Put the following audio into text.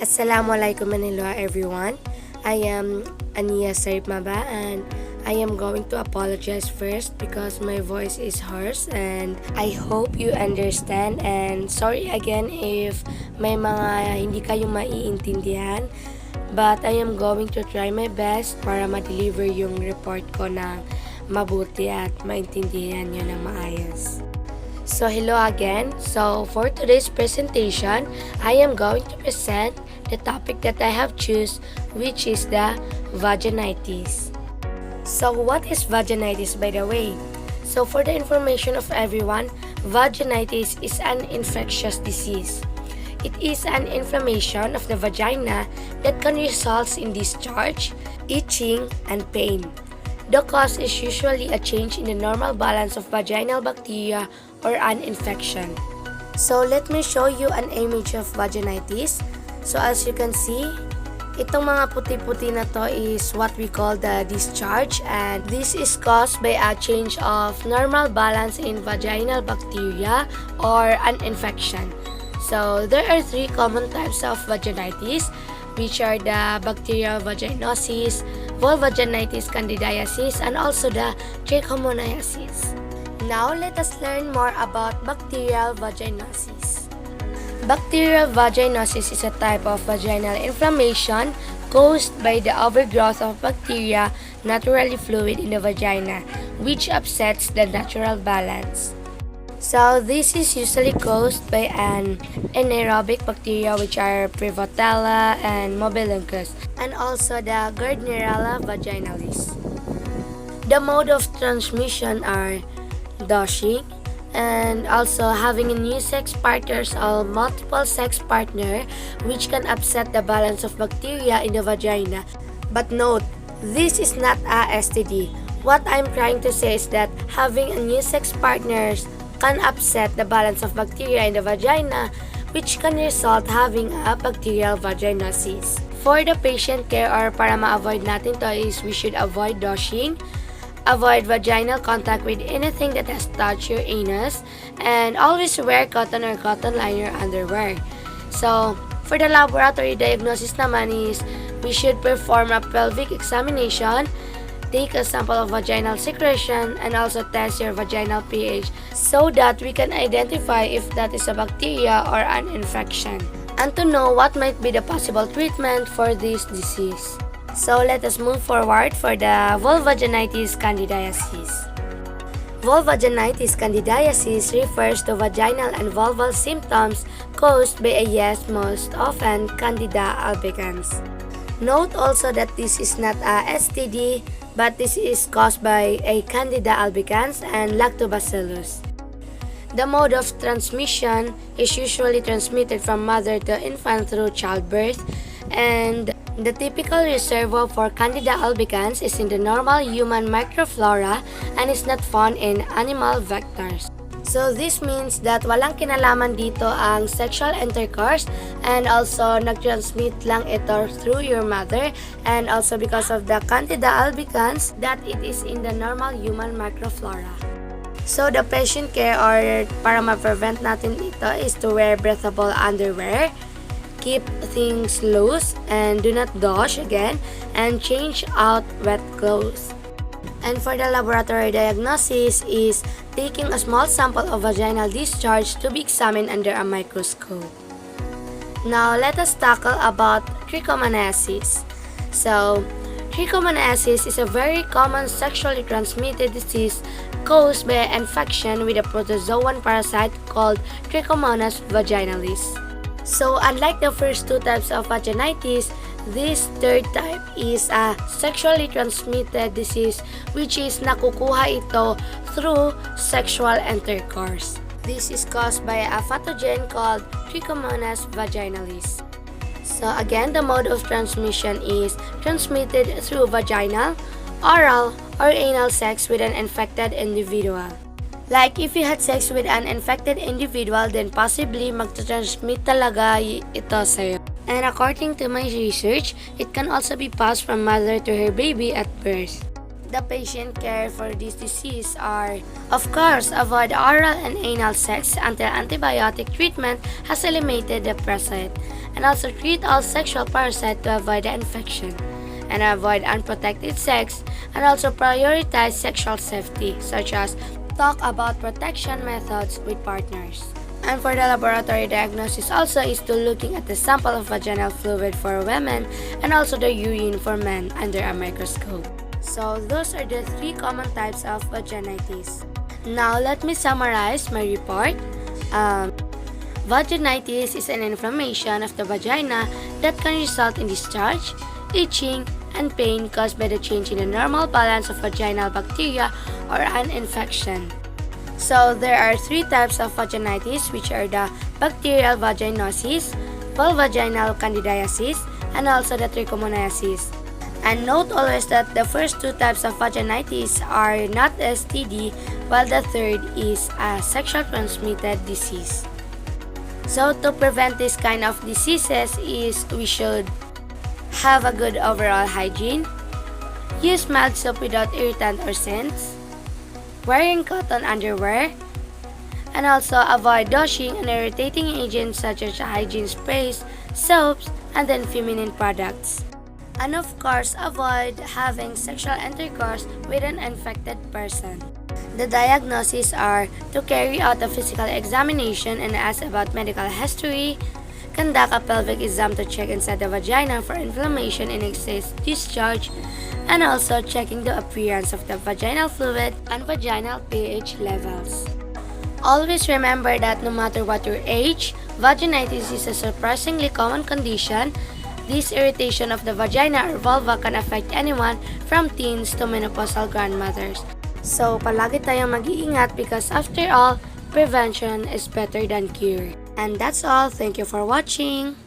Assalamualaikum Manila everyone. I am Aniah Sarip Maba and I am going to apologize first because my voice is hoarse and I hope you understand and sorry again if may mga hindi kayo maiintindihan but I am going to try my best para ma-deliver yung report ko ng mabuti at maintindihan nyo ng maayos. So hello again. So for today's presentation, I am going to present the topic that I have choose, which is the vaginitis. So what is vaginitis, by the way? So for the information of everyone, vaginitis is an infectious disease. It is an inflammation of the vagina that can result in discharge, itching, and pain. The cause is usually a change in the normal balance of vaginal bacteria or an infection. So let me show you an image of vaginitis. So as you can see, itong mga puti-puti na to is what we call the discharge, and this is caused by a change of normal balance in vaginal bacteria or an infection. So there are three common types of vaginitis, which are the bacterial vaginosis, vulvaginitis candidiasis, and also the trichomoniasis. Now let us learn more about bacterial vaginosis. Bacterial vaginosis is a type of vaginal inflammation caused by the overgrowth of bacteria naturally fluid in the vagina, which upsets the natural balance. So this is usually caused by an anaerobic bacteria, which are Prevotella and Mobiluncus, and also the Gardnerella vaginalis. The mode of transmission are douching, and also having a new sex partners or multiple sex partner, which can upset the balance of bacteria in the vagina. But note, this is not a STD. What I'm trying to say is that having a new sex partners can upset the balance of bacteria in the vagina, which can result having a bacterial vaginosis. For the patient care or para ma-avoid natin to is we should avoid douching, avoid vaginal contact with anything that has touched your anus, and always wear cotton or cotton liner underwear. So, for the laboratory diagnosis naman is we should perform a pelvic examination, take a sample of vaginal secretion, and also test your vaginal pH so that we can identify if that is a bacteria or an infection, and to know what might be the possible treatment for this disease. So let us move forward for the vulvaginitis candidiasis. Vulvaginitis candidiasis refers to vaginal and vulval symptoms caused by a yeast, most often Candida albicans. Note also that this is not a STD, but this is caused by a Candida albicans and Lactobacillus. The mode of transmission is usually transmitted from mother to infant through childbirth, and the typical reservoir for Candida albicans is in the normal human microflora and is not found in animal vectors. So this means that walang kinalaman dito ang sexual intercourse, and also nag-transmit lang ito through your mother, and also because of the Candida albicans that it is in the normal human microflora. So the patient care or para ma-prevent natin ito is to wear breathable underwear, keep things loose, and do not douche again, and change out wet clothes. And for the laboratory diagnosis is taking a small sample of vaginal discharge to be examined under a microscope. Now let us tackle about trichomoniasis. So trichomoniasis is a very common sexually transmitted disease caused by an infection with a protozoan parasite called Trichomonas vaginalis. So unlike the first two types of vaginitis, this third type is a sexually transmitted disease, which is nakukuha ito through sexual intercourse. This is caused by a pathogen called Trichomonas vaginalis. So again, the mode of transmission is transmitted through vaginal, oral, or anal sex with an infected individual. Like if you had sex with an infected individual, then possibly magta-transmit talaga ito sa'yo. And according to my research, it can also be passed from mother to her baby at birth. The patient care for this disease are, of course, avoid oral and anal sex until antibiotic treatment has eliminated the parasite, and also treat all sexual parasites to avoid the infection, and avoid unprotected sex, and also prioritize sexual safety, such as talk about protection methods with partners. And for the laboratory diagnosis also is to looking at the sample of vaginal fluid for women and also the urine for men under a microscope. So those are the 3 common types of vaginitis. Now let me summarize my report. Vaginitis is an inflammation of the vagina that can result in discharge, itching, and pain caused by the change in the normal balance of vaginal bacteria or an infection. So there are 3 types of vaginitis, which are the bacterial vaginosis, vulvaginal candidiasis, and also the trichomoniasis. And note always that the first 2 types of vaginitis are not STD, while the third is a sexual transmitted disease. So to prevent this kind of diseases is we should have a good overall hygiene, use mild soap without irritant or scents, wearing cotton underwear, and also avoid dosing and irritating agents such as hygiene sprays, soaps, and then feminine products. And of course, avoid having sexual intercourse with an infected person. The diagnoses are to carry out a physical examination and ask about medical history, conduct a pelvic exam to check inside the vagina for inflammation and excess discharge, and also checking the appearance of the vaginal fluid and vaginal pH levels. Always remember that no matter what your age, vaginitis is a surprisingly common condition. This irritation of the vagina or vulva can affect anyone from teens to menopausal grandmothers. So, palagi tayong mag-iingat because after all, prevention is better than cure. And that's all. Thank you for watching.